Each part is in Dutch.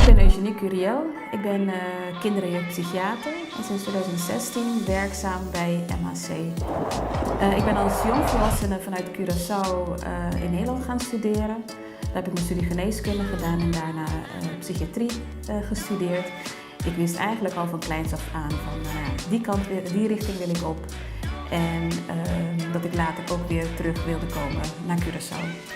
Ik ben Eugenie Curiel. Ik ben kinder- en jeugdpsychiater en sinds 2016 werkzaam bij MHC. Ik ben als jongvolwassene vanuit Curaçao in Nederland gaan studeren. Daar heb ik mijn studie geneeskunde gedaan en daarna psychiatrie gestudeerd. Ik wist eigenlijk al van kleins af aan van die richting wil ik op. En dat ik later ook weer terug wilde komen naar Curaçao.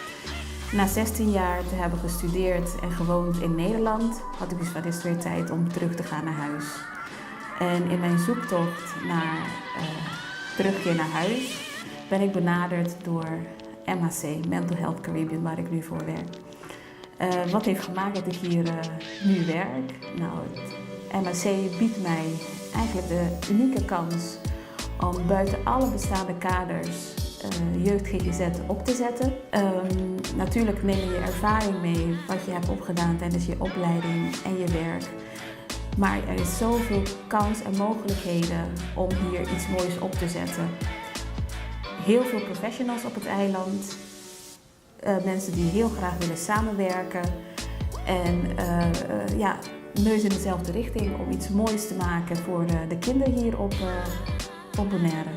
Na 16 jaar te hebben gestudeerd en gewoond in Nederland, had ik dus van dit weer tijd om terug te gaan naar huis. En in mijn zoektocht naar terugkeer naar huis ben ik benaderd door MHC, Mental Health Caribbean, waar ik nu voor werk. Wat heeft gemaakt dat ik hier nu werk? Nou, het MHC biedt mij eigenlijk de unieke kans om buiten alle bestaande kaders jeugd GGZ op te zetten. Natuurlijk neem je je ervaring mee wat je hebt opgedaan tijdens je opleiding en je werk. Maar er is zoveel kans en mogelijkheden om hier iets moois op te zetten. Heel veel professionals op het eiland. Mensen die heel graag willen samenwerken. En neus in dezelfde richting om iets moois te maken voor de kinderen hier op Bonaire.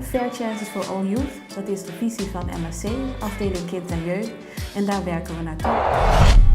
Fair Chances for All Youth, dat is de visie van MHC, afdeling kind en jeugd. En daar werken we naartoe.